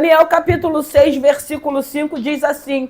Daniel capítulo 6, versículo 5 diz assim: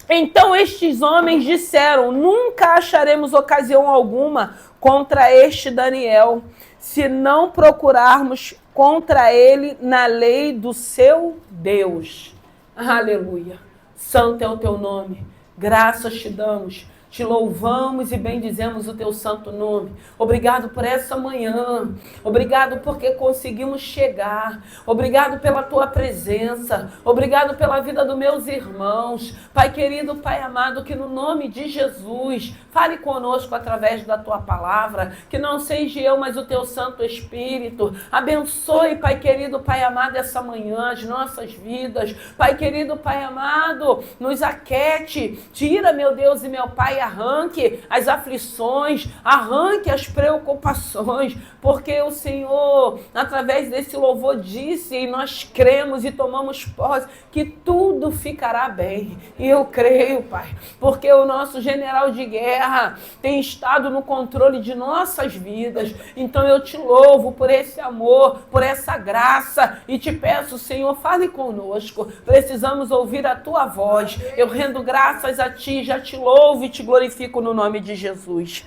então estes homens disseram, nunca acharemos ocasião alguma contra este Daniel, se não procurarmos contra ele na lei do seu Deus. Aleluia. Santo é o teu nome. Graças te damos. Te louvamos e bendizemos o teu santo nome. Obrigado por essa manhã. Obrigado porque conseguimos chegar. Obrigado pela tua presença. Obrigado pela vida dos meus irmãos. Pai querido, Pai amado, que no nome de Jesus, fale conosco através da tua palavra. Que não seja eu, mas o teu Santo Espírito. Abençoe, Pai querido, Pai amado, essa manhã, as nossas vidas. Pai querido, Pai amado, nos aquete. Tira, meu Deus e meu Pai, arranque as aflições, arranque as preocupações, porque o Senhor, através desse louvor, disse, e nós cremos e tomamos posse, que tudo ficará bem. E eu creio, Pai, porque o nosso general de guerra tem estado no controle de nossas vidas. Então eu te louvo por esse amor, por essa graça, e te peço, Senhor, fale conosco. Precisamos ouvir a tua voz. Eu rendo graças a ti, já te louvo e te glorifico no nome de Jesus.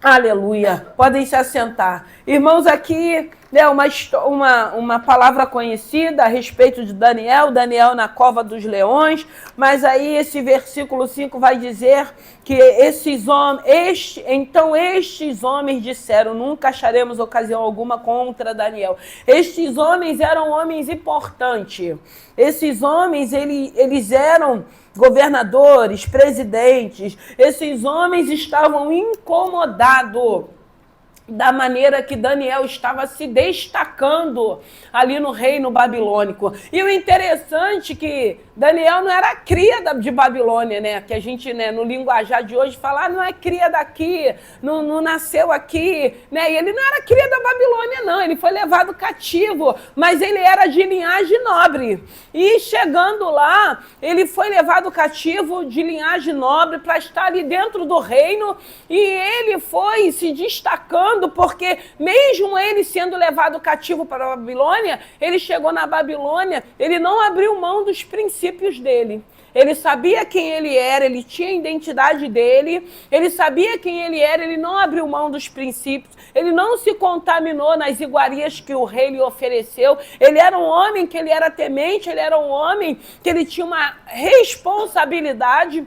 Aleluia. Podem se assentar. Irmãos, aqui uma palavra conhecida a respeito de Daniel na cova dos leões, mas aí esse versículo 5 vai dizer que estes homens disseram, nunca acharemos ocasião alguma contra Daniel. Estes homens eram homens importantes. Esses homens, eles eram governadores, presidentes. Esses homens estavam incomodados da maneira que Daniel estava se destacando ali no reino babilônico. E o interessante é que Daniel não era cria de Babilônia, né? Que a gente, né, no linguajar de hoje fala, não é cria daqui, não nasceu aqui, né? E ele não era cria da Babilônia, não. Ele foi levado cativo, mas ele era de linhagem nobre. E chegando lá, ele foi levado cativo de linhagem nobre para estar ali dentro do reino, e ele foi se destacando, porque mesmo ele sendo levado cativo para a Babilônia, ele chegou na Babilônia, ele não abriu mão dos princípios dele. Ele sabia quem ele era, ele tinha a identidade dele, ele sabia quem ele era, ele não abriu mão dos princípios, ele não se contaminou nas iguarias que o rei lhe ofereceu. Ele era um homem que ele era temente, ele era um homem que ele tinha uma responsabilidade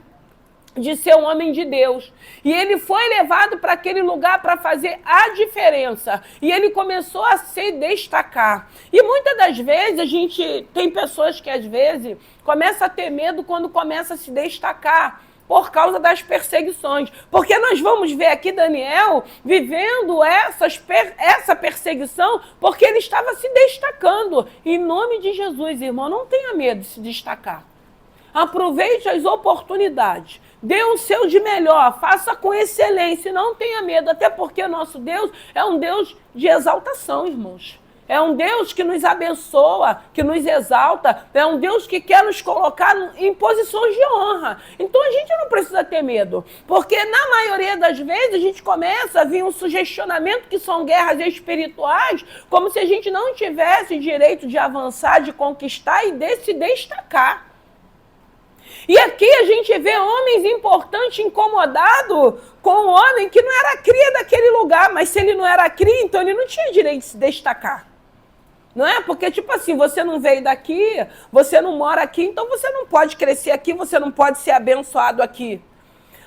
de ser um homem de Deus. E ele foi levado para aquele lugar para fazer a diferença. E ele começou a se destacar. E muitas das vezes, a gente tem pessoas que às vezes começam a ter medo quando começa a se destacar por causa das perseguições. Porque nós vamos ver aqui Daniel vivendo essa perseguição porque ele estava se destacando. Em nome de Jesus, irmão, não tenha medo de se destacar. Aproveite as oportunidades. Dê o seu de melhor, faça com excelência, não tenha medo, até porque o nosso Deus é um Deus de exaltação, irmãos. É um Deus que nos abençoa, que nos exalta, é um Deus que quer nos colocar em posições de honra. Então a gente não precisa ter medo, porque na maioria das vezes a gente começa a vir um sugestionamento que são guerras espirituais, como se a gente não tivesse direito de avançar, de conquistar e de se destacar. E aqui a gente vê homens importantes incomodados com um homem que não era cria daquele lugar, mas se ele não era cria, então ele não tinha direito de se destacar. Não é? Porque, tipo assim, você não veio daqui, você não mora aqui, então você não pode crescer aqui, você não pode ser abençoado aqui.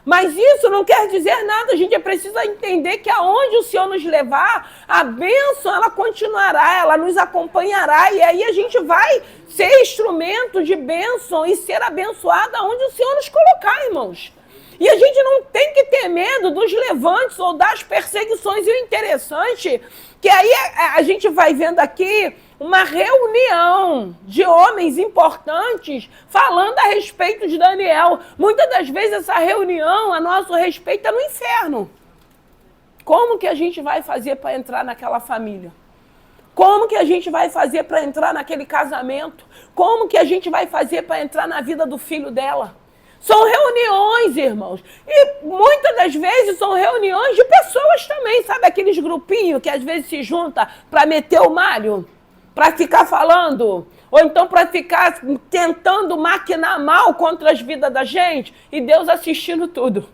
Mas isso não quer dizer nada, a gente precisa entender que aonde o Senhor nos levar, a bênção, ela continuará, ela nos acompanhará, e aí a gente vai ser instrumento de bênção e ser abençoado aonde o Senhor nos colocar, irmãos. E a gente não tem que ter medo dos levantes ou das perseguições. E o interessante que aí a gente vai vendo aqui uma reunião de homens importantes falando a respeito de Daniel. Muitas das vezes essa reunião a nosso respeito é no inferno. Como que a gente vai fazer para entrar naquela família? Como que a gente vai fazer para entrar naquele casamento? Como que a gente vai fazer para entrar na vida do filho dela? São reuniões, irmãos. E muitas das vezes são reuniões de pessoas também, sabe? Aqueles grupinhos que às vezes se juntam para meter o malho, para ficar falando ou então para ficar tentando maquinar mal contra as vidas da gente, e Deus assistindo tudo.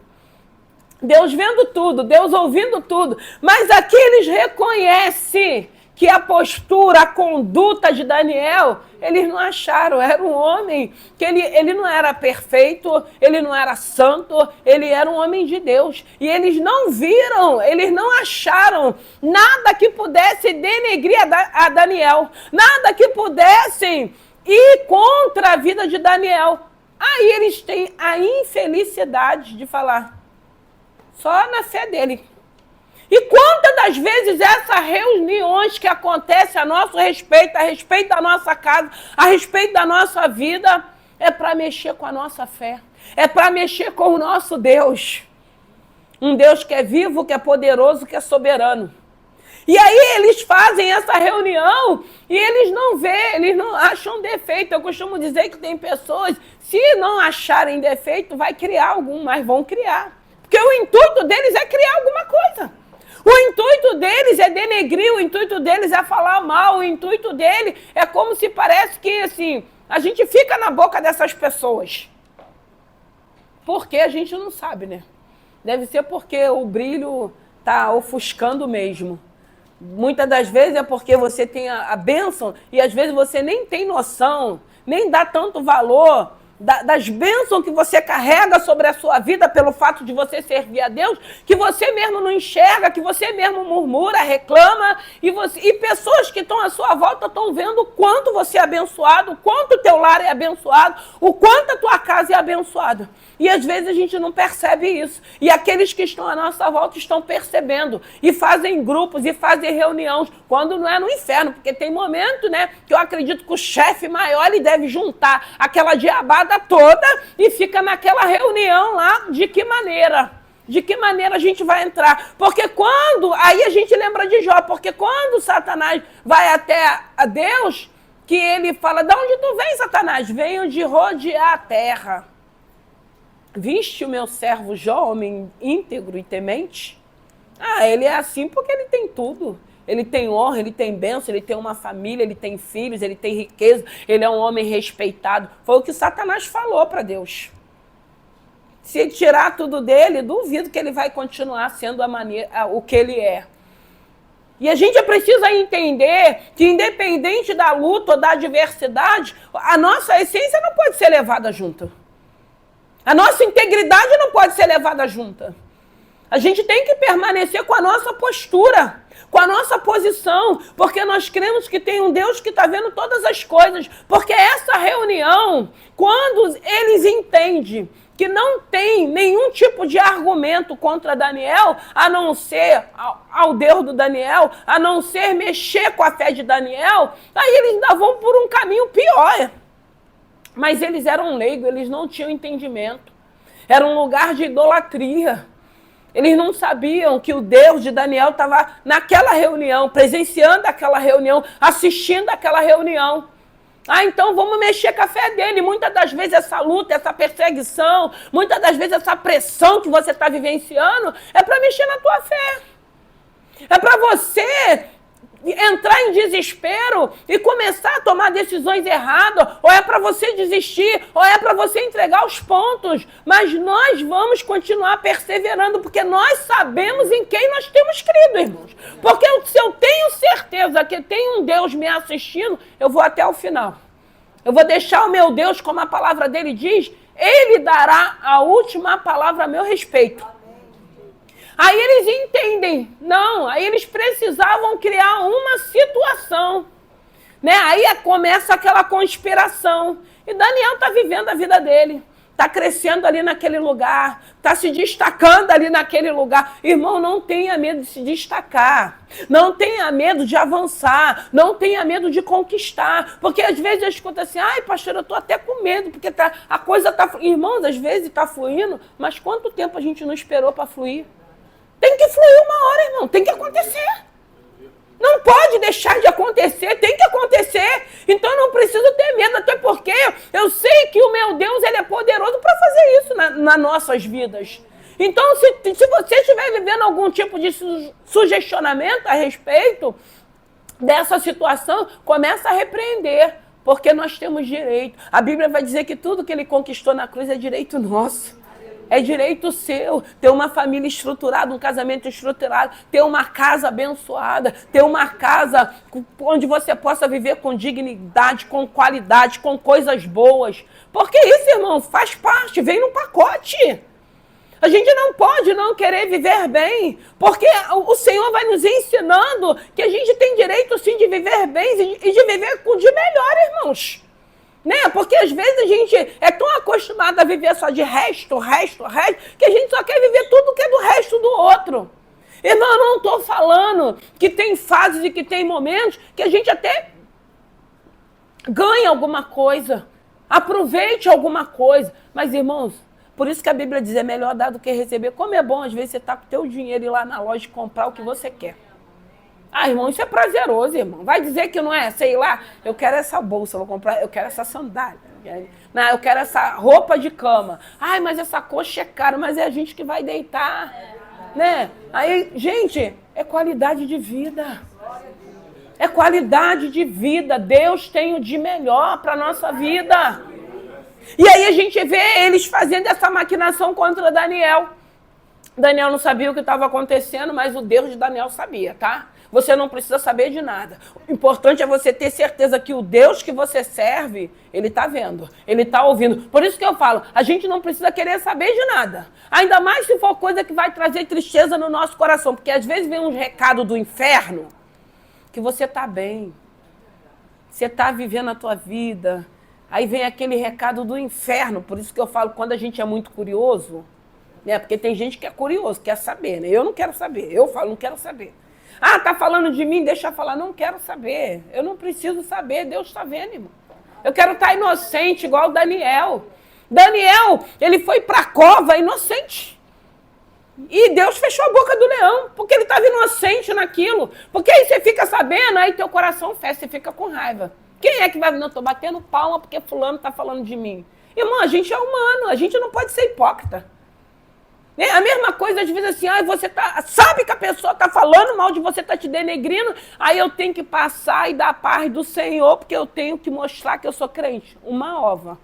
Deus vendo tudo, Deus ouvindo tudo. Mas aqui eles reconhecem que a postura, a conduta de Daniel, eles não acharam. Era um homem que ele não era perfeito, ele não era santo, ele era um homem de Deus. E eles não viram, eles não acharam nada que pudesse denegrir a Daniel, nada que pudessem ir contra a vida de Daniel. Aí eles têm a infelicidade de falar só na fé dele. E quantas das vezes essas reuniões que acontecem a nosso respeito, a respeito da nossa casa, a respeito da nossa vida, é para mexer com a nossa fé, é para mexer com o nosso Deus. Um Deus que é vivo, que é poderoso, que é soberano. E aí eles fazem essa reunião e eles não vêem, eles não acham defeito. Eu costumo dizer que tem pessoas, se não acharem defeito, vai criar algum, mas vão criar. Porque o intuito deles é criar alguma coisa. O intuito deles é denegrir, o intuito deles é falar mal, o intuito dele é como se parece que, assim, a gente fica na boca dessas pessoas. Porque a gente não sabe, né? Deve ser porque o brilho tá ofuscando mesmo. Muitas das vezes é porque você tem a bênção e às vezes você nem tem noção, nem dá tanto valor das bênçãos que você carrega sobre a sua vida pelo fato de você servir a Deus, que você mesmo não enxerga, que você mesmo murmura, reclama, e pessoas que estão à sua volta estão vendo o quanto você é abençoado, o quanto o teu lar é abençoado, o quanto a tua casa é abençoada. E às vezes a gente não percebe isso. E aqueles que estão à nossa volta estão percebendo. E fazem grupos e fazem reuniões. Quando não é no inferno. Porque tem momento, né, que eu acredito que o chefe maior ele deve juntar aquela diabada toda e fica naquela reunião lá. De que maneira? De que maneira a gente vai entrar? Porque quando... Aí a gente lembra de Jó. Porque quando Satanás vai até a Deus, que ele fala, de onde tu vem, Satanás? Venho de rodear a terra. Viste o meu servo Jó, homem íntegro e temente? Ah, ele é assim porque ele tem tudo. Ele tem honra, ele tem bênção, ele tem uma família, ele tem filhos, ele tem riqueza, ele é um homem respeitado. Foi o que Satanás falou para Deus. Se tirar tudo dele, duvido que ele vai continuar sendo o que ele é. E a gente precisa entender que, independente da luta ou da adversidade, a nossa essência não pode ser levada junto. A nossa integridade não pode ser levada junta. A gente tem que permanecer com a nossa postura, com a nossa posição, porque nós cremos que tem um Deus que está vendo todas as coisas. Porque essa reunião, quando eles entendem que não tem nenhum tipo de argumento contra Daniel, a não ser ao Deus do Daniel, a não ser mexer com a fé de Daniel, aí eles ainda vão por um caminho pior. Mas eles eram leigos, eles não tinham entendimento. Era um lugar de idolatria. Eles não sabiam que o Deus de Daniel estava naquela reunião, presenciando aquela reunião, assistindo aquela reunião. Ah, então vamos mexer com a fé dele. Muitas das vezes essa luta, essa perseguição, muitas das vezes essa pressão que você está vivenciando é para mexer na tua fé. É para você entrar em desespero e começar a tomar decisões erradas, ou é para você desistir, ou é para você entregar os pontos. Mas nós vamos continuar perseverando, porque nós sabemos em quem nós temos crido, irmãos. Porque se eu tenho certeza que tem um Deus me assistindo, eu vou até o final. Eu vou deixar o meu Deus, como a palavra dele diz, ele dará a última palavra a meu respeito. Aí eles entendem, não, aí eles precisavam criar uma situação, né? Aí começa aquela conspiração, e Daniel está vivendo a vida dele, está crescendo ali naquele lugar, está se destacando ali naquele lugar. Irmão, não tenha medo de se destacar, não tenha medo de avançar, não tenha medo de conquistar, porque às vezes eu escuto assim, ai pastor, eu estou até com medo, porque a coisa está... Irmãos, às vezes está fluindo, mas quanto tempo a gente não esperou para fluir? Tem que fluir uma hora, irmão. Tem que acontecer. Não pode deixar de acontecer. Tem que acontecer. Então eu não preciso ter medo, até porque eu sei que o meu Deus ele é poderoso para fazer isso nas nossas vidas. Então, se você estiver vivendo algum tipo de sugestionamento a respeito dessa situação, começa a repreender. Porque nós temos direito. A Bíblia vai dizer que tudo que ele conquistou na cruz é direito nosso. É direito seu. Ter uma família estruturada, um casamento estruturado, ter uma casa abençoada, ter uma casa onde você possa viver com dignidade, com qualidade, com coisas boas. Porque isso, irmão, faz parte, vem no pacote. A gente não pode não querer viver bem, porque o Senhor vai nos ensinando que a gente tem direito, sim, de viver bem e de viver com de melhor, irmãos. Né? Porque às vezes a gente é tão acostumado a viver só de resto, que a gente só quer viver tudo que é do resto do outro. Irmão, eu não estou falando que tem fases e que tem momentos que a gente até ganha alguma coisa, aproveite alguma coisa. Mas, irmãos, por isso que a Bíblia diz, é melhor dar do que receber. Como é bom, às vezes, você estar com o teu dinheiro e ir lá na loja e comprar o que você quer. Ah, irmão, isso é prazeroso, irmão. Vai dizer que não é, sei lá, eu quero essa bolsa, vou comprar, eu quero essa sandália. Não, eu quero essa roupa de cama. Ai, mas essa coxa é cara, mas é a gente que vai deitar. Né? Aí, gente, é qualidade de vida. É qualidade de vida. Deus tem o de melhor para a nossa vida. E aí a gente vê eles fazendo essa maquinação contra Daniel. Daniel não sabia o que estava acontecendo, mas o Deus de Daniel sabia, tá? Você não precisa saber de nada. O importante é você ter certeza que o Deus que você serve, ele está vendo, ele está ouvindo. Por isso que eu falo, a gente não precisa querer saber de nada. Ainda mais se for coisa que vai trazer tristeza no nosso coração. Porque às vezes vem um recado do inferno que você está bem. Você está vivendo a tua vida. Aí vem aquele recado do inferno. Por isso que eu falo, quando a gente é muito curioso, né? Porque tem gente que é curioso, quer saber, né? Eu não quero saber. Eu falo, não quero saber. Ah, tá falando de mim, deixa eu falar. Não quero saber. Eu não preciso saber. Deus está vendo, irmão. Eu quero estar inocente, igual o Daniel. Daniel, ele foi para a cova inocente. E Deus fechou a boca do leão, porque ele estava inocente naquilo. Porque aí você fica sabendo, aí teu coração fecha, você fica com raiva. Quem é que vai... Não, estou batendo palma porque fulano está falando de mim. Irmão, a gente é humano, a gente não pode ser hipócrita. A mesma coisa, às vezes, assim, você sabe que a pessoa está falando mal de você, está te denegrindo, aí eu tenho que passar e dar a paz do Senhor, porque eu tenho que mostrar que eu sou crente. Uma ova.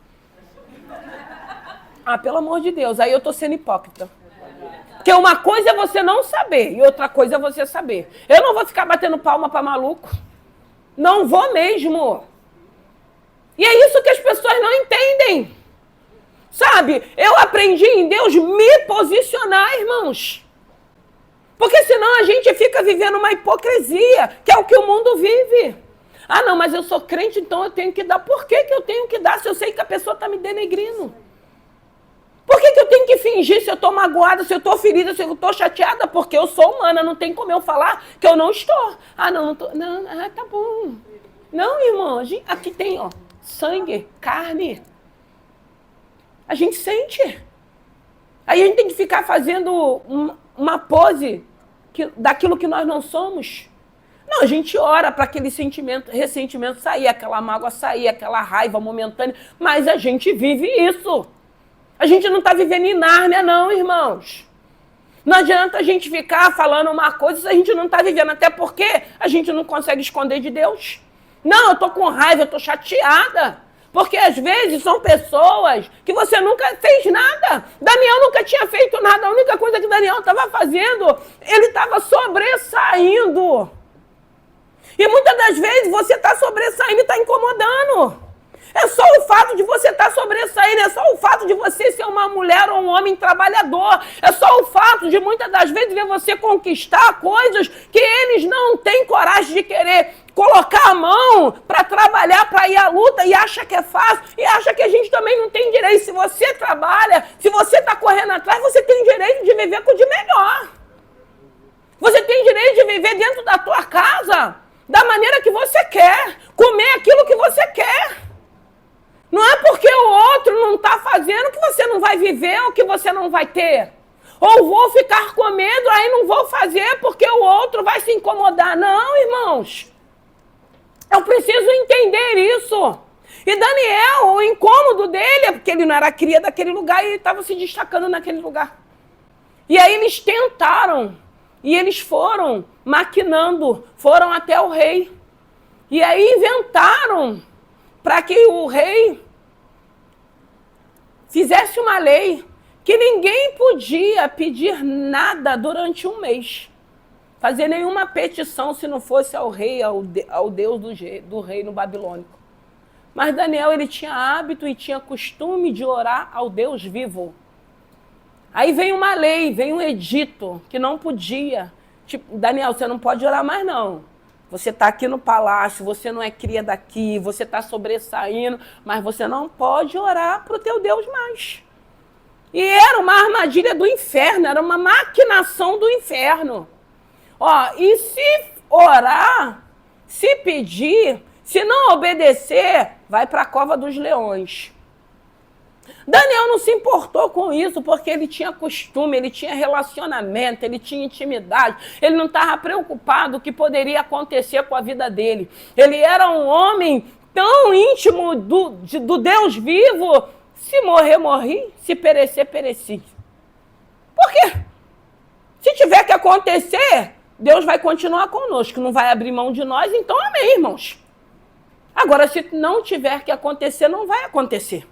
Ah, pelo amor de Deus, aí eu estou sendo hipócrita. Porque uma coisa é você não saber e outra coisa é você saber. Eu não vou ficar batendo palma para maluco. Não vou mesmo. E é isso que as pessoas não entendem. Sabe, eu aprendi em Deus me posicionar, irmãos. Porque senão a gente fica vivendo uma hipocrisia, que é o que o mundo vive. Ah, não, mas eu sou crente, então eu tenho que dar. Por que eu tenho que dar se eu sei que a pessoa está me denegrindo? Por que eu tenho que fingir se eu estou magoada, se eu estou ferida, se eu estou chateada? Porque eu sou humana, não tem como eu falar que eu não estou. Ah, não estou. Não, tá bom. Não, irmão, aqui tem, ó, sangue, carne. A gente sente. Aí a gente tem que ficar fazendo uma pose daquilo que nós não somos. Não, a gente ora para aquele ressentimento sair, aquela mágoa sair, aquela raiva momentânea, mas a gente vive isso. A gente não está vivendo em Nárnia, não, irmãos. Não adianta a gente ficar falando uma coisa se a gente não está vivendo, até porque a gente não consegue esconder de Deus. Não, eu estou com raiva, eu estou chateada. Porque às vezes são pessoas que você nunca fez nada. Daniel nunca tinha feito nada. A única coisa que Daniel estava fazendo, ele estava sobressaindo. E muitas das vezes você está sobressaindo e está incomodando. É só o fato de você estar sobressaindo, é só o fato de você ser uma mulher ou um homem trabalhador. É só o fato de muitas das vezes ver você conquistar coisas que eles não têm coragem de querer colocar a mão para trabalhar, para ir à luta e acha que é fácil e acha que a gente também não tem direito. Se você trabalha, se você está correndo atrás, você tem direito de viver com o de melhor. Você tem direito de viver dentro da tua casa da maneira que você quer, comer aquilo que você quer. Não é porque o outro não está fazendo que você não vai viver ou que você não vai ter. Ou vou ficar com medo, aí não vou fazer porque o outro vai se incomodar. Não, irmãos. Eu preciso entender isso. E Daniel, o incômodo dele é porque ele não era cria daquele lugar e ele estava se destacando naquele lugar. E aí eles tentaram. E eles foram maquinando, foram até o rei. E aí inventaram para que o rei fizesse uma lei que ninguém podia pedir nada durante um mês. Fazer nenhuma petição se não fosse ao rei, ao Deus do reino babilônico. Mas Daniel, ele tinha hábito e tinha costume de orar ao Deus vivo. Aí vem uma lei, vem um edito que não podia. Tipo, Daniel, você não pode orar mais não. Você está aqui no palácio, você não é cria daqui, você está sobressaindo, mas você não pode orar para o teu Deus mais. E era uma armadilha do inferno, era uma maquinação do inferno. Ó, e se orar, se pedir, se não obedecer, vai para a cova dos leões. Daniel não se importou com isso, porque ele tinha costume, ele tinha relacionamento, ele tinha intimidade, ele não estava preocupado com o que poderia acontecer com a vida dele. Ele era um homem tão íntimo do Deus vivo, se morrer, morri, se perecer, pereci. Por quê? Se tiver que acontecer, Deus vai continuar conosco, não vai abrir mão de nós, então amém, irmãos. Agora, se não tiver que acontecer, não vai acontecer.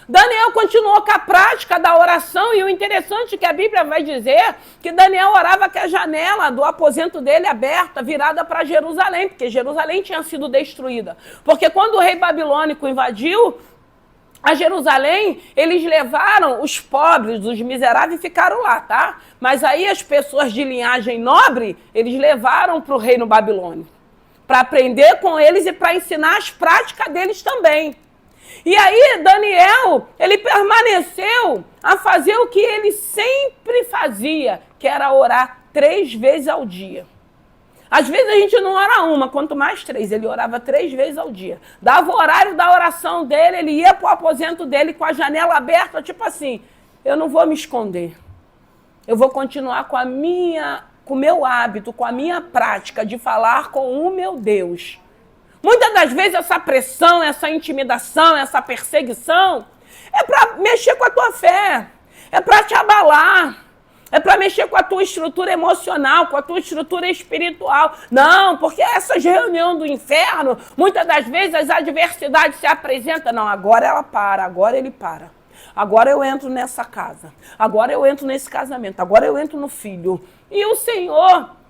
Daniel continuou com a prática da oração, e o interessante é que a Bíblia vai dizer que Daniel orava com a janela do aposento dele aberta, virada para Jerusalém, porque Jerusalém tinha sido destruída. Porque quando o rei babilônico invadiu a Jerusalém, eles levaram os pobres, os miseráveis, e ficaram lá, tá? Mas aí as pessoas de linhagem nobre, eles levaram para o reino babilônico, para aprender com eles e para ensinar as práticas deles também. E aí Daniel, ele permaneceu a fazer o que ele sempre fazia, que era orar 3 vezes ao dia. Às vezes a gente não ora uma, quanto mais 3. Ele orava 3 vezes ao dia. Dava o horário da oração dele, ele ia para o aposento dele com a janela aberta, tipo assim, eu não vou me esconder. Eu vou continuar com o meu hábito, com a minha prática de falar com o meu Deus. Muitas das vezes essa pressão, essa intimidação, essa perseguição é para mexer com a tua fé, é para te abalar, é para mexer com a tua estrutura emocional, com a tua estrutura espiritual. Não, porque essas reuniões do inferno, muitas das vezes as adversidades se apresentam. Não, agora ela para, agora ele para. Agora eu entro nessa casa, agora eu entro nesse casamento, agora eu entro no filho. E o Senhor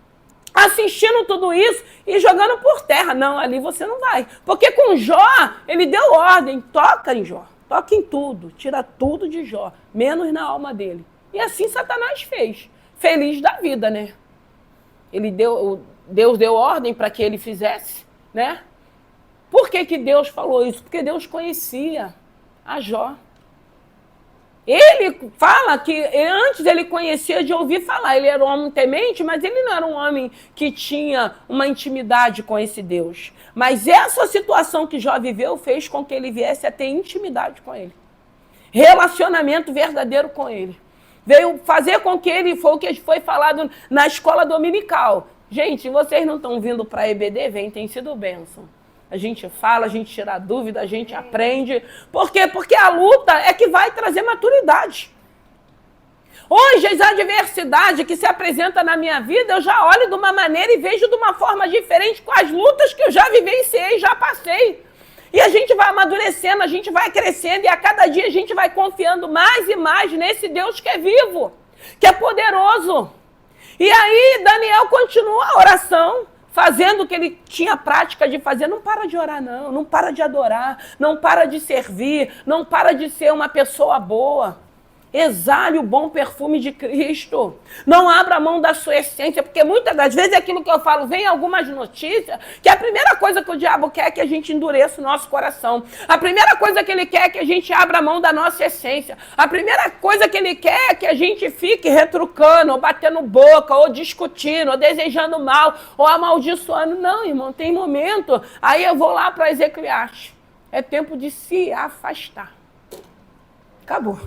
assistindo tudo isso e jogando por terra. Não, ali você não vai. Porque com Jó, ele deu ordem, toca em Jó, toca em tudo, tira tudo de Jó, menos na alma dele. E assim Satanás fez, feliz da vida, né? Deus deu ordem para que ele fizesse, né? Por que Deus falou isso? Porque Deus conhecia a Jó. Ele fala que antes ele conhecia de ouvir falar, ele era um homem temente, mas ele não era um homem que tinha uma intimidade com esse Deus. Mas essa situação que Jó viveu fez com que ele viesse a ter intimidade com ele. Relacionamento verdadeiro com ele. Veio fazer com que ele, foi o que foi falado na escola dominical. Gente, vocês não estão vindo para a EBD? Vem, tem sido bênção. A gente fala, a gente tira dúvida, a gente aprende. Por quê? Porque a luta é que vai trazer maturidade. Hoje, as adversidades que se apresentam na minha vida, eu já olho de uma maneira e vejo de uma forma diferente com as lutas que eu já vivenciei, já passei. E a gente vai amadurecendo, a gente vai crescendo, e a cada dia a gente vai confiando mais e mais nesse Deus que é vivo, que é poderoso. E aí, Daniel continua a oração, fazendo o que ele tinha prática de fazer. Não para de orar, não. Não para de adorar. Não para de servir. Não para de ser uma pessoa boa. Exale o bom perfume de Cristo. Não abra mão da sua essência, porque muitas das vezes é aquilo que eu falo, vem algumas notícias, que a primeira coisa que o diabo quer é que a gente endureça o nosso coração. A primeira coisa que ele quer é que a gente abra mão da nossa essência. A primeira coisa que ele quer é que a gente fique retrucando, ou batendo boca, ou discutindo, ou desejando mal, ou amaldiçoando. Não, irmão, tem momento. Aí eu vou lá para Eclesiastes. É tempo de se afastar. Acabou.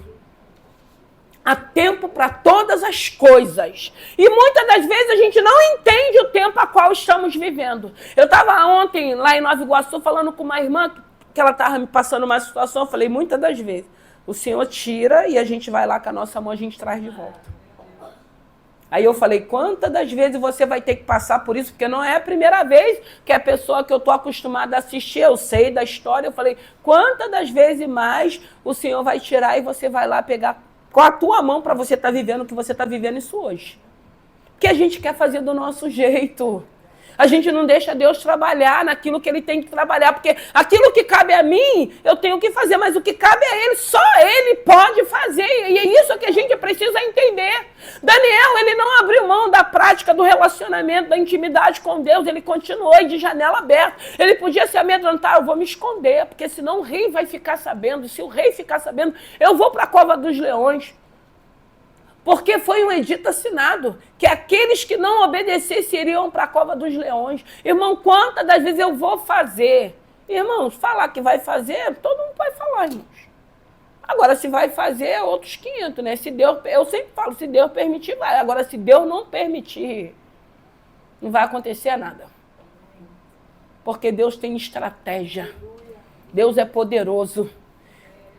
Há tempo para todas as coisas. E muitas das vezes a gente não entende o tempo a qual estamos vivendo. Eu estava ontem lá em Nova Iguaçu falando com uma irmã que ela estava me passando uma situação. Eu falei, muitas das vezes, o Senhor tira e a gente vai lá com a nossa mão, a gente traz de volta. Aí eu falei, quantas das vezes você vai ter que passar por isso? Porque não é a primeira vez que a pessoa que eu estou acostumada a assistir, eu sei da história. Eu falei, quantas das vezes mais o Senhor vai tirar e você vai lá pegar com a tua mão para você estar vivendo o que você está vivendo isso hoje. Porque a gente quer fazer do nosso jeito. A gente não deixa Deus trabalhar naquilo que Ele tem que trabalhar, porque aquilo que cabe a mim, eu tenho que fazer, mas o que cabe a Ele, só Ele pode fazer, e é isso que a gente precisa entender. Daniel, ele não abriu mão da prática do relacionamento, da intimidade com Deus, ele continuou de janela aberta. Ele podia se amedrontar, eu vou me esconder, porque senão o rei vai ficar sabendo, se o rei ficar sabendo, eu vou para a cova dos leões. Porque foi um edito assinado, que aqueles que não obedecessem iriam para a cova dos leões. Irmão, quantas das vezes eu vou fazer? Irmãos, falar que vai fazer, todo mundo vai falar, irmãos. Agora, se vai fazer, é outros 500, né? Se Deus, eu sempre falo, se Deus permitir, vai. Agora, se Deus não permitir, não vai acontecer nada. Porque Deus tem estratégia. Deus é poderoso.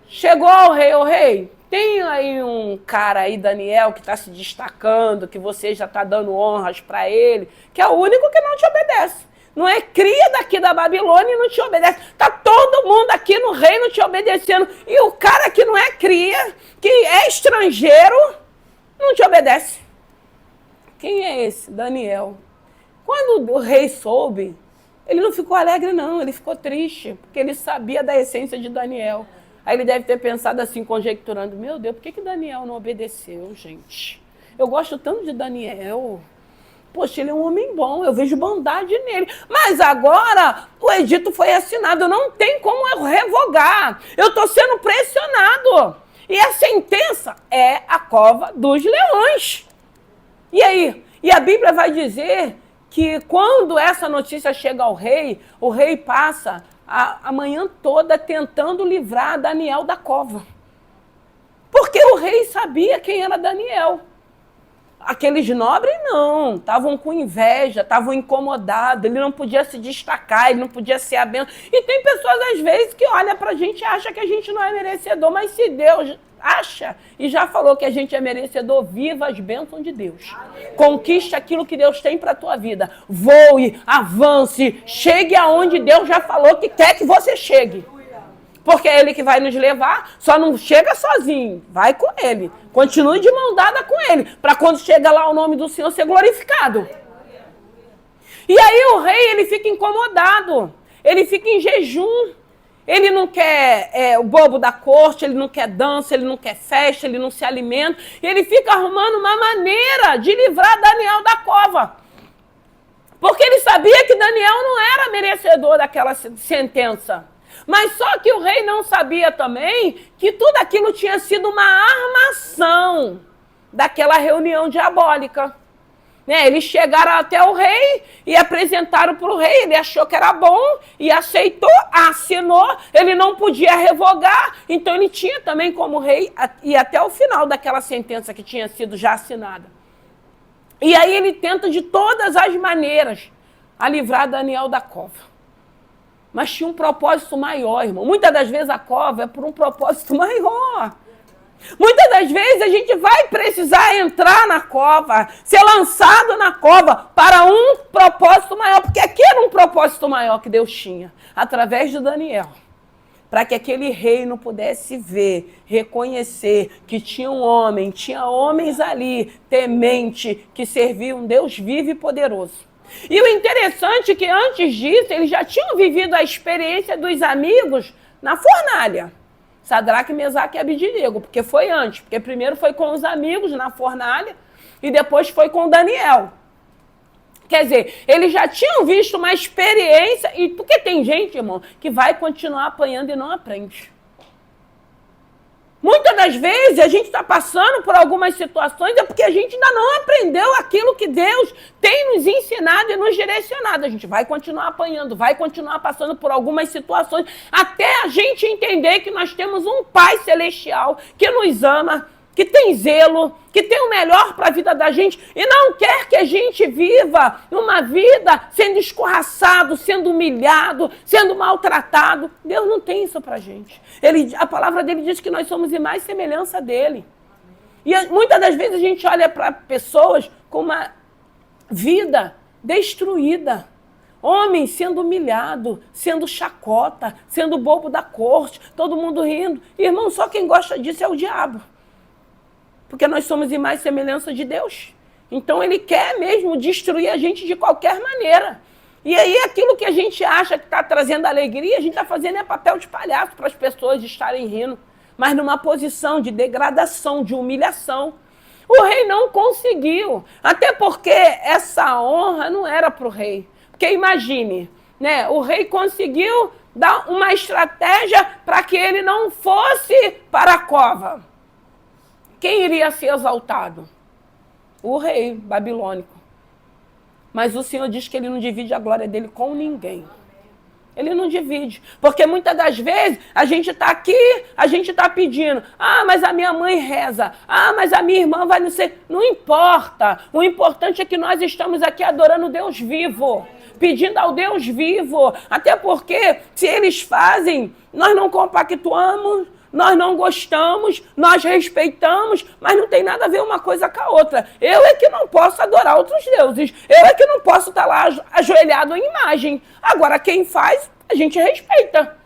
Chegou ao rei, ô rei, tem aí um cara aí, Daniel, que está se destacando, que você já está dando honras para ele, que é o único que não te obedece. Não é cria daqui da Babilônia e não te obedece. Está todo mundo aqui no reino te obedecendo. E o cara que não é cria, que é estrangeiro, não te obedece. Quem é esse? Daniel. Quando o rei soube, ele não ficou alegre não, ele ficou triste, porque ele sabia da essência de Daniel. Aí ele deve ter pensado assim, conjecturando, meu Deus, por que Daniel não obedeceu, gente? Eu gosto tanto de Daniel. Poxa, ele é um homem bom, eu vejo bondade nele. Mas agora o edito foi assinado, não tem como eu revogar. Eu estou sendo pressionado. E a sentença é a cova dos leões. E aí? E a Bíblia vai dizer que quando essa notícia chega ao rei, o rei passa a manhã toda tentando livrar Daniel da cova. Porque o rei sabia quem era Daniel. Aqueles nobres não, estavam com inveja, estavam incomodados, ele não podia se destacar, ele não podia ser abençoado. E tem pessoas às vezes que olham pra gente e acham que a gente não é merecedor, mas se Deus acha e já falou que a gente é merecedor, viva as bênçãos de Deus. Conquiste aquilo que Deus tem para a tua vida. Voe, avance, chegue aonde Deus já falou que quer que você chegue. Porque é Ele que vai nos levar, só não chega sozinho, vai com Ele. Continue de mão dada com Ele, para quando chega lá o nome do Senhor ser glorificado. E aí o rei, ele fica incomodado, ele fica em jejum. Ele não quer o bobo da corte, ele não quer dança, ele não quer festa, ele não se alimenta. E ele fica arrumando uma maneira de livrar Daniel da cova. Porque ele sabia que Daniel não era merecedor daquela sentença. Mas só que o rei não sabia também que tudo aquilo tinha sido uma armação daquela reunião diabólica. Né? Eles chegaram até o rei e apresentaram para o rei, ele achou que era bom e aceitou, assinou, ele não podia revogar, então ele tinha também como rei ir até o final daquela sentença que tinha sido já assinada. E aí ele tenta de todas as maneiras a livrar Daniel da cova. Mas tinha um propósito maior, irmão. Muitas das vezes a cova é por um propósito maior. Muitas das vezes a gente vai precisar entrar na cova, ser lançado na cova para um propósito maior, porque aqui era um propósito maior que Deus tinha, através de Daniel, para que aquele reino pudesse ver, reconhecer que tinha homens ali, temente, que serviam um Deus vivo e poderoso. E o interessante é que antes disso, eles já tinham vivido a experiência dos amigos na fornalha. Sadraque, Mesaque e Abednego, porque foi antes. Porque primeiro foi com os amigos na fornalha e depois foi com Daniel. Quer dizer, eles já tinham visto uma experiência, e porque tem gente, irmão, que vai continuar apanhando e não aprende. Muitas das vezes a gente está passando por algumas situações é porque a gente ainda não aprendeu aquilo que Deus tem nos ensinado e nos direcionado. A gente vai continuar apanhando, vai continuar passando por algumas situações até a gente entender que nós temos um Pai Celestial que nos ama, que tem zelo, que tem o melhor para a vida da gente e não quer que a gente viva uma vida sendo escorraçado, sendo humilhado, sendo maltratado. Deus não tem isso para a gente. A palavra dele diz que nós somos imagem e semelhança dele. E muitas das vezes a gente olha para pessoas com uma vida destruída. Homem sendo humilhado, sendo chacota, sendo bobo da corte, todo mundo rindo. Irmão, só quem gosta disso é o diabo. Porque nós somos imagem e semelhança de Deus. Então ele quer mesmo destruir a gente de qualquer maneira. E aí aquilo que a gente acha que está trazendo alegria, a gente está fazendo papel de palhaço para as pessoas estarem rindo. Mas numa posição de degradação, de humilhação. O rei não conseguiu. Até porque essa honra não era para o rei. Porque imagine, né, o rei conseguiu dar uma estratégia para que ele não fosse para a cova. Quem iria ser exaltado? O rei babilônico. Mas o Senhor diz que ele não divide a glória dele com ninguém. Ele não divide. Porque muitas das vezes a gente está aqui, a gente está pedindo. Ah, mas a minha mãe reza. Ah, mas a minha irmã vai não ser. Não importa. O importante é que nós estamos aqui adorando o Deus vivo. Pedindo ao Deus vivo. Até porque se eles fazem, nós não compactuamos, nós não gostamos, nós respeitamos, mas não tem nada a ver uma coisa com a outra. Eu é que não posso adorar outros deuses. Eu é que não posso estar lá ajoelhado em imagem. Agora, quem faz, a gente respeita.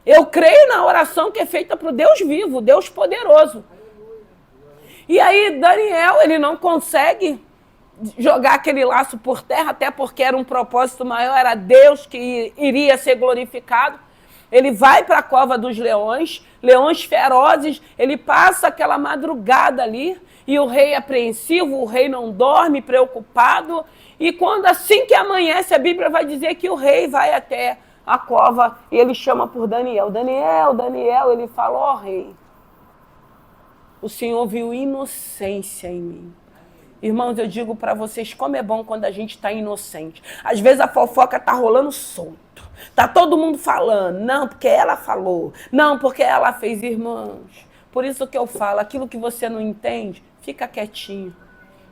Eu creio na oração que é feita para o Deus vivo, Deus poderoso. E aí, Daniel, ele não consegue jogar aquele laço por terra, até porque era um propósito maior, era Deus que iria ser glorificado. Ele vai para a cova dos leões, leões ferozes, ele passa aquela madrugada ali, e o rei apreensivo, o rei não dorme, preocupado, e quando assim que amanhece, a Bíblia vai dizer que o rei vai até a cova, e ele chama por Daniel. Daniel, Daniel, ele fala, ó rei, o Senhor viu inocência em mim. Irmãos, eu digo para vocês como é bom quando a gente está inocente. Às vezes a fofoca está rolando solto. Está todo mundo falando. Não, porque ela falou. Não, porque ela fez. Irmãos, por isso que eu falo, aquilo que você não entende, fica quietinho.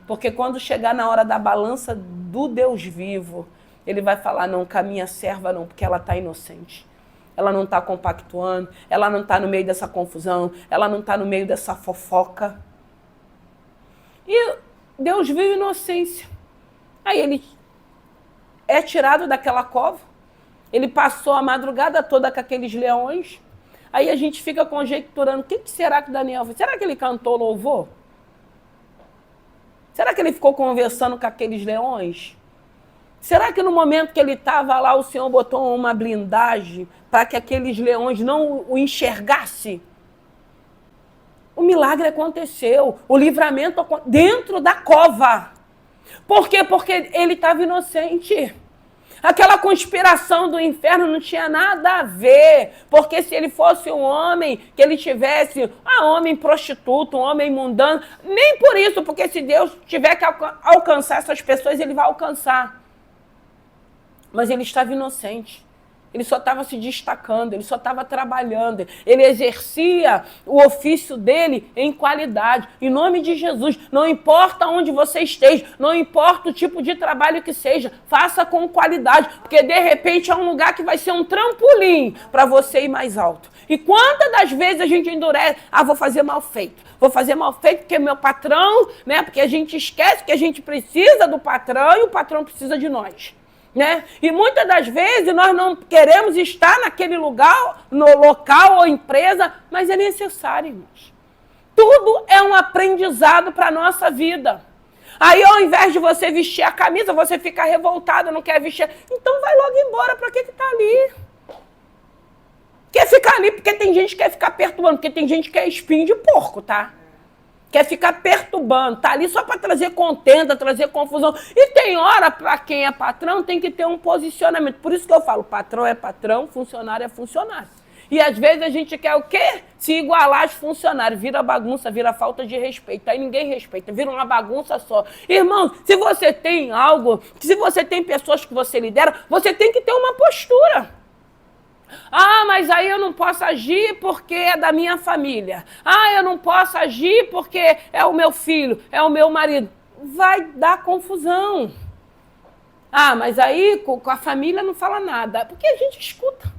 Porque quando chegar na hora da balança do Deus vivo, ele vai falar, não, com a minha serva não, porque ela está inocente. Ela não está compactuando, ela não está no meio dessa confusão, ela não está no meio dessa fofoca. E Deus viu inocência. Aí ele é tirado daquela cova. Ele passou a madrugada toda com aqueles leões. Aí a gente fica conjecturando, o que será que Daniel fez? Será que ele cantou louvor? Será que ele ficou conversando com aqueles leões? Será que no momento que ele estava lá, o Senhor botou uma blindagem para que aqueles leões não o enxergassem? O milagre aconteceu, o livramento dentro da cova. Por quê? Porque ele estava inocente. Aquela conspiração do inferno não tinha nada a ver. Porque se ele fosse um homem, que ele tivesse um homem prostituto, um homem mundano, nem por isso, porque se Deus tiver que alcançar essas pessoas, ele vai alcançar. Mas ele estava inocente. Ele só estava se destacando, ele só estava trabalhando, ele exercia o ofício dele em qualidade. Em nome de Jesus, não importa onde você esteja, não importa o tipo de trabalho que seja, faça com qualidade, porque de repente é um lugar que vai ser um trampolim para você ir mais alto. E quantas das vezes a gente endurece, vou fazer mal feito porque é meu patrão, né? Porque a gente esquece que a gente precisa do patrão e o patrão precisa de nós. Né? E muitas das vezes nós não queremos estar naquele lugar, no local ou empresa, mas é necessário, irmãos. Tudo é um aprendizado para a nossa vida. Aí, ao invés de você vestir a camisa, você fica revoltado, não quer vestir. Então vai logo embora, para que está ali? Quer ficar ali porque tem gente que quer ficar perturbando, porque tem gente que é espinho de porco, tá? Quer ficar perturbando, tá ali só para trazer contenda, trazer confusão. E tem hora, para quem é patrão, tem que ter um posicionamento. Por isso que eu falo, patrão é patrão, funcionário é funcionário. E às vezes a gente quer o quê? Se igualar aos funcionários. Vira bagunça, vira falta de respeito. Aí ninguém respeita, vira uma bagunça só. Irmão, se você tem algo, se você tem pessoas que você lidera, você tem que ter uma postura. Mas aí eu não posso agir porque é da minha família. Eu não posso agir porque é o meu filho, é o meu marido. Vai dar confusão. Mas aí com a família não fala nada. Porque a gente escuta.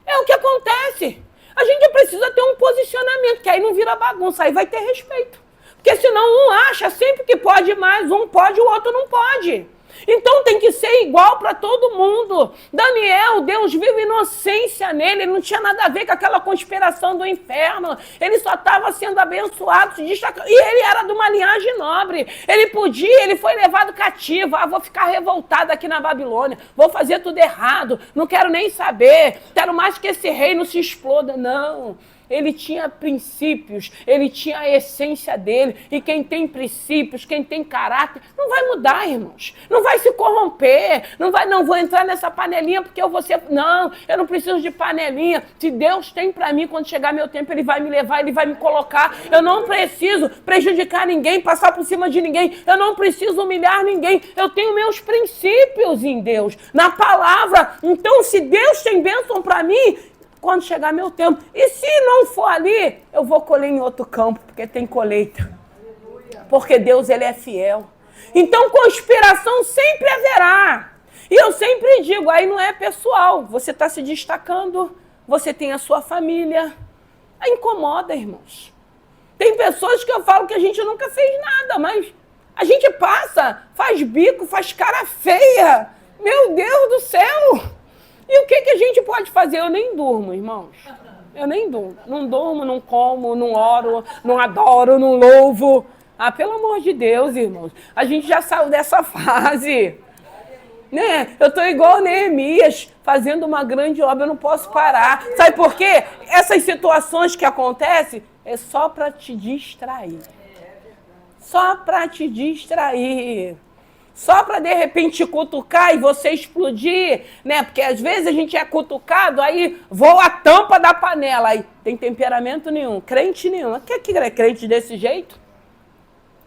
É o que acontece. A gente precisa ter um posicionamento, que aí não vira bagunça, aí vai ter respeito. Porque senão um acha sempre que pode mais, um pode, o outro não pode. Então tem que ser igual para todo mundo. Daniel, Deus viu inocência nele, ele não tinha nada a ver com aquela conspiração do inferno. Ele só estava sendo abençoado, se destacando. E ele era de uma linhagem nobre. Ele podia, ele foi levado cativo. Ah, vou ficar revoltado aqui na Babilônia, vou fazer tudo errado, não quero nem saber, quero mais que esse reino se exploda. Não. Ele tinha princípios, ele tinha a essência dele. E quem tem princípios, quem tem caráter, não vai mudar, irmãos. Não vai se corromper. Não vou entrar nessa panelinha porque eu vou ser... Não, eu não preciso de panelinha. Se Deus tem para mim, quando chegar meu tempo, Ele vai me levar, Ele vai me colocar. Eu não preciso prejudicar ninguém, passar por cima de ninguém. Eu não preciso humilhar ninguém. Eu tenho meus princípios em Deus, na palavra. Então, se Deus tem bênção para mim... Quando chegar meu tempo. E se não for ali, eu vou colher em outro campo, porque tem colheita. Porque Deus, Ele é fiel. Então, conspiração sempre haverá. E eu sempre digo, aí não é pessoal. Você está se destacando, você tem a sua família. Aí incomoda, irmãos. Tem pessoas que eu falo que a gente nunca fez nada, mas a gente passa, faz bico, faz cara feia. Meu Deus do céu! E o que a gente pode fazer? Eu nem durmo, irmãos. Eu nem durmo. Não durmo, não como, não oro, não adoro, não louvo. Ah, pelo amor de Deus, irmãos. A gente já saiu dessa fase. Né? Eu estou igual Neemias, fazendo uma grande obra, eu não posso parar. Sabe por quê? Essas situações que acontecem é só para te distrair. Só para te distrair. Só para, de repente, cutucar e você explodir, né? Porque, às vezes, a gente é cutucado, aí voa a tampa da panela. Aí tem temperamento nenhum, crente nenhum. Quer que é crente desse jeito?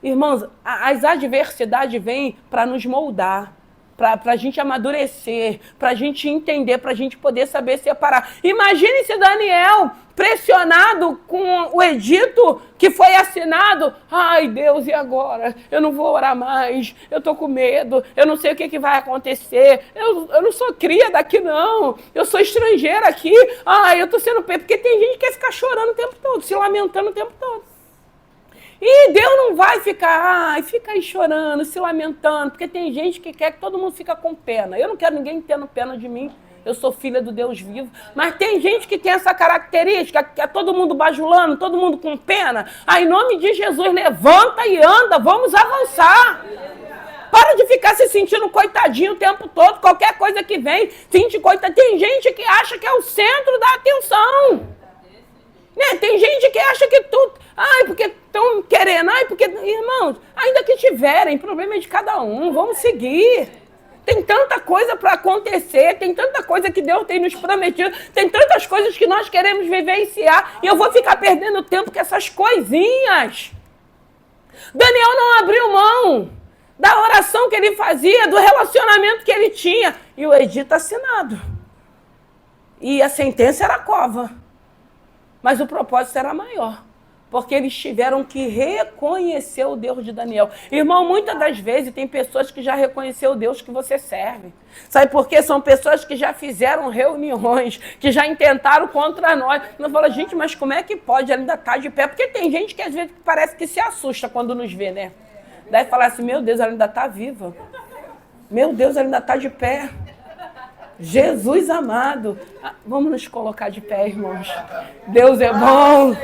Irmãos, as adversidades vêm para nos moldar, para a gente amadurecer, para a gente entender, para a gente poder saber separar. Imagine se Daniel, pressionado com o edito que foi assinado, ai Deus, e agora? Eu não vou orar mais, eu estou com medo, eu não sei o que vai acontecer, eu não sou cria daqui não, eu sou estrangeira aqui, ai, eu estou sendo pego, porque tem gente que quer ficar chorando o tempo todo, se lamentando o tempo todo. E Deus não vai ficar, fica aí chorando, se lamentando, porque tem gente que quer que todo mundo fique com pena. Eu não quero ninguém tendo pena de mim, eu sou filha do Deus vivo. Mas tem gente que tem essa característica, que é todo mundo bajulando, todo mundo com pena. Aí, em nome de Jesus, levanta e anda, vamos avançar. Para de ficar se sentindo coitadinho o tempo todo, qualquer coisa que vem, sente coitadinho. Tem gente que acha que é o centro da atenção. Né? Tem gente que acha que tudo... Ai, porque estão querendo... Ai, porque... Irmãos, ainda que tiverem, problema é de cada um. Vamos seguir. Tem tanta coisa para acontecer. Tem tanta coisa que Deus tem nos prometido. Tem tantas coisas que nós queremos vivenciar. E eu vou ficar perdendo tempo com essas coisinhas. Daniel não abriu mão da oração que ele fazia, do relacionamento que ele tinha. E o edito assinado. E a sentença era a cova. Mas o propósito era maior, porque eles tiveram que reconhecer o Deus de Daniel. Irmão, muitas das vezes tem pessoas que já reconheceram o Deus que você serve. Sabe por quê? São pessoas que já fizeram reuniões, que já intentaram contra nós. Não fala, gente, mas como é que pode? Ela ainda está de pé. Porque tem gente que às vezes parece que se assusta quando nos vê, né? Daí fala assim, meu Deus, ela ainda está viva. Meu Deus, ela ainda está de pé. Jesus amado. Vamos nos colocar de pé, irmãos. Deus é bom.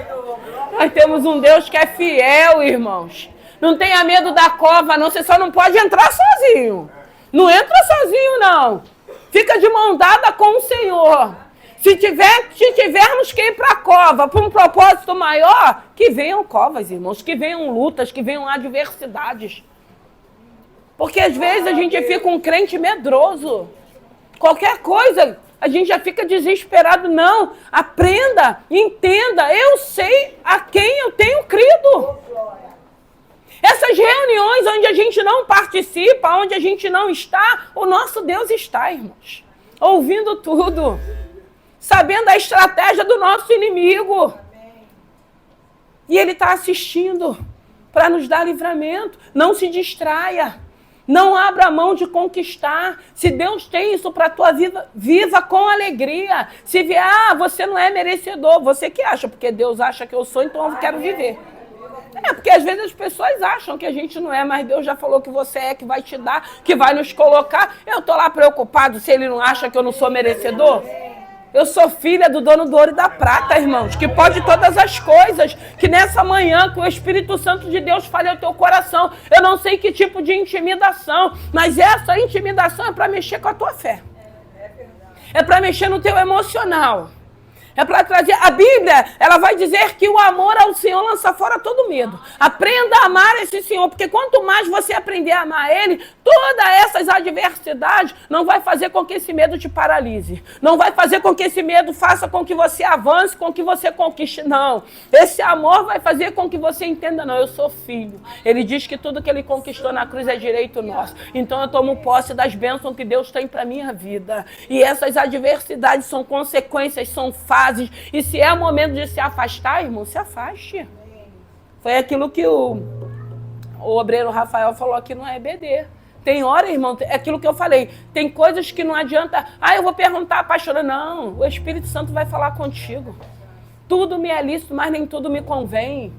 Nós temos um Deus que é fiel, irmãos. Não tenha medo da cova, não. Você só não pode entrar sozinho. Não entra sozinho, não. Fica de mão dada com o Senhor. Se tivermos que ir para a cova, para um propósito maior, que venham covas, irmãos. Que venham lutas, que venham adversidades. Porque às vezes a gente fica um crente medroso. Qualquer coisa, a gente já fica desesperado. Não, aprenda, entenda. Eu sei a quem eu tenho crido. Essas reuniões onde a gente não participa, onde a gente não está, o nosso Deus está, irmãos. Ouvindo tudo. Sabendo a estratégia do nosso inimigo. E Ele está assistindo para nos dar livramento. Não se distraia. Não abra mão de conquistar. Se Deus tem isso para a tua vida, viva com alegria. Se vier, você não é merecedor. Você que acha, porque Deus acha que eu sou, então eu quero viver. Porque às vezes as pessoas acham que a gente não é, mas Deus já falou que você é, que vai te dar, que vai nos colocar. Eu estou lá preocupado se ele não acha que eu não sou merecedor? Eu sou filha do dono do ouro e da prata, irmãos, que pode todas as coisas, que nessa manhã, que o Espírito Santo de Deus fale ao teu coração. Eu não sei que tipo de intimidação, mas essa intimidação é para mexer com a tua fé. É para mexer no teu emocional. É para trazer... A Bíblia, ela vai dizer que o amor ao Senhor lança fora todo medo. Aprenda a amar esse Senhor, porque quanto mais você aprender a amar Ele, todas essas adversidades não vai fazer com que esse medo te paralise. Não vai fazer com que esse medo faça com que você avance, com que você conquiste. Não. Esse amor vai fazer com que você entenda, não, eu sou filho. Ele diz que tudo que Ele conquistou na cruz é direito nosso. Então eu tomo posse das bênçãos que Deus tem para a minha vida. E essas adversidades são consequências, são fases. E se é o momento de se afastar, irmão, se afaste. Foi aquilo que o obreiro Rafael falou aqui no EBD. Tem hora, irmão, é aquilo que eu falei. Tem coisas que não adianta. Eu vou perguntar à pastora. Não, o Espírito Santo vai falar contigo. Tudo me é lícito, mas nem tudo me convém.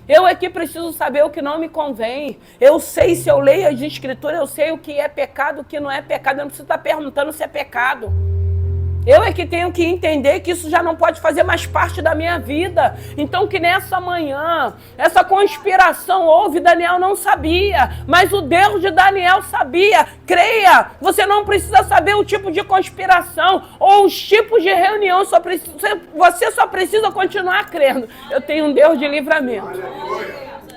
Eu aqui preciso saber o que não me convém. Eu sei, se eu leio as escrituras, eu sei o que é pecado, o que não é pecado. Eu não preciso estar perguntando se é pecado. Eu é que tenho que entender que isso já não pode fazer mais parte da minha vida. Então que nessa manhã, essa conspiração houve, Daniel não sabia, mas o Deus de Daniel sabia. Creia, você não precisa saber o tipo de conspiração ou os tipos de reunião, você só precisa continuar crendo. Eu tenho um Deus de livramento.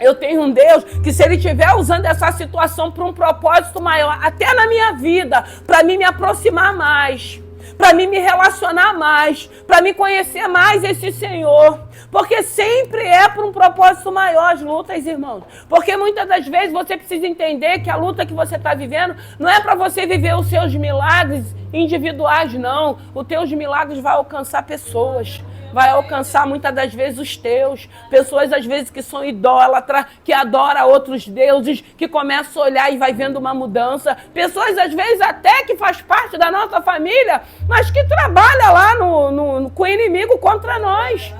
Eu tenho um Deus que, se Ele estiver usando essa situação para um propósito maior, até na minha vida, para mim me aproximar mais, para mim me relacionar mais, para me conhecer mais esse Senhor. Porque sempre é por um propósito maior as lutas, irmãos. Porque muitas das vezes você precisa entender que a luta que você está vivendo não é para você viver os seus milagres individuais, não. Os teus milagres vão alcançar pessoas. Vai alcançar muitas das vezes os teus. Pessoas às vezes que são idólatras, que adoram outros deuses, que começam a olhar e vai vendo uma mudança. Pessoas às vezes até que faz parte da nossa família, mas que trabalha lá com o inimigo contra nós.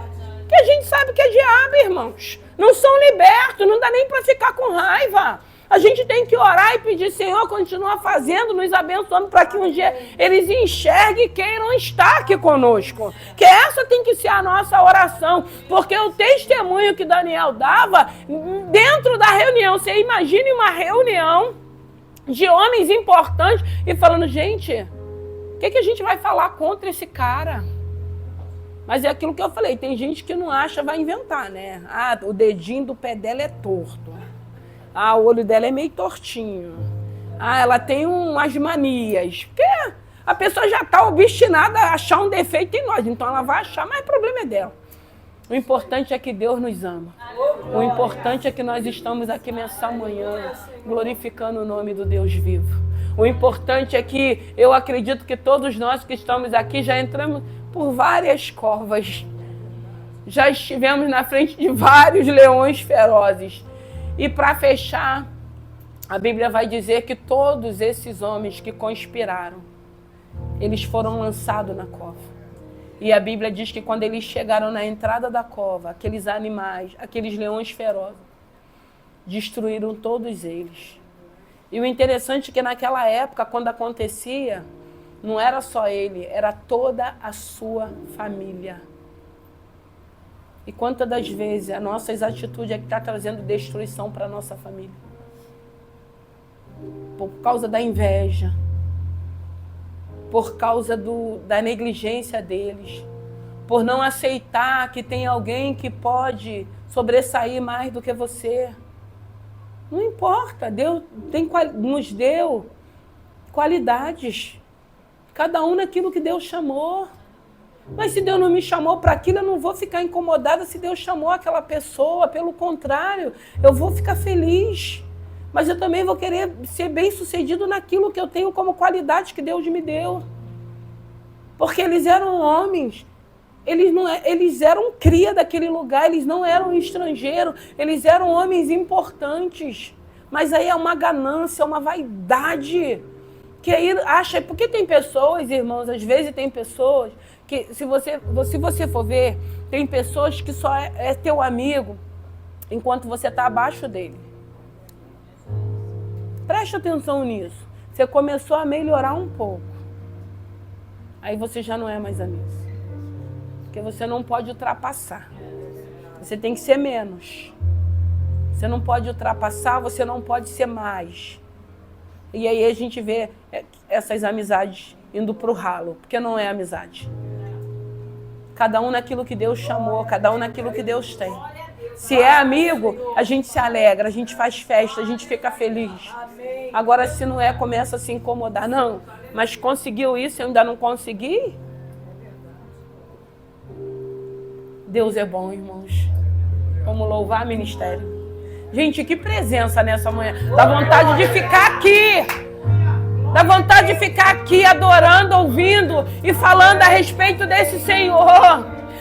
Que a gente sabe que é diabo, irmãos. Não são libertos, não dá nem para ficar com raiva. A gente tem que orar e pedir, Senhor, continua fazendo, nos abençoando, para que um dia eles enxerguem e queiram estar aqui conosco. Que essa tem que ser a nossa oração, porque o testemunho que Daniel dava dentro da reunião, você imagine uma reunião de homens importantes e falando, gente, o que a gente vai falar contra esse cara? Mas é aquilo que eu falei, tem gente que não acha, vai inventar, né? O dedinho do pé dela é torto. O olho dela é meio tortinho. Ela tem umas manias. Porque a pessoa já está obstinada a achar um defeito em nós. Então ela vai achar, mas o problema é dela. O importante é que Deus nos ama. O importante é que nós estamos aqui nessa manhã glorificando o nome do Deus vivo. O importante é que eu acredito que todos nós que estamos aqui já entramos por várias covas. Já estivemos na frente de vários leões ferozes. E para fechar, a Bíblia vai dizer que todos esses homens que conspiraram, eles foram lançados na cova. E a Bíblia diz que quando eles chegaram na entrada da cova, aqueles animais, aqueles leões ferozes, destruíram todos eles. E o interessante é que naquela época, quando acontecia, não era só ele, era toda a sua família. E quantas das vezes a nossa atitude é que está trazendo destruição para a nossa família? Por causa da inveja, por causa da negligência deles, por não aceitar que tem alguém que pode sobressair mais do que você. Não importa, Deus nos deu qualidades, cada um naquilo que Deus chamou. Mas se Deus não me chamou para aquilo, eu não vou ficar incomodada se Deus chamou aquela pessoa. Pelo contrário, eu vou ficar feliz. Mas eu também vou querer ser bem-sucedido naquilo que eu tenho como qualidade que Deus me deu. Porque eles eram homens, eles eram cria daquele lugar, eles não eram estrangeiros, eles eram homens importantes. Mas aí é uma ganância, uma vaidade. Que aí acha, porque tem pessoas, irmãos, às vezes tem pessoas que, se você for ver, tem pessoas que só é teu amigo enquanto você está abaixo dele. Preste atenção nisso. Você começou a melhorar um pouco. Aí você já não é mais amigo. Porque você não pode ultrapassar. Você tem que ser menos. Você não pode ultrapassar, você não pode ser mais. E aí a gente vê essas amizades indo para o ralo, porque não é amizade. Cada um naquilo que Deus chamou, cada um naquilo que Deus tem. Se é amigo, a gente se alegra, a gente faz festa, a gente fica feliz. Agora, se não é, começa a se incomodar. Não, mas conseguiu isso, eu ainda não consegui? Deus é bom, irmãos. Vamos louvar, ministério. Gente, que presença nessa manhã. Dá vontade de ficar aqui. Dá vontade de ficar aqui adorando, ouvindo e falando a respeito desse Senhor.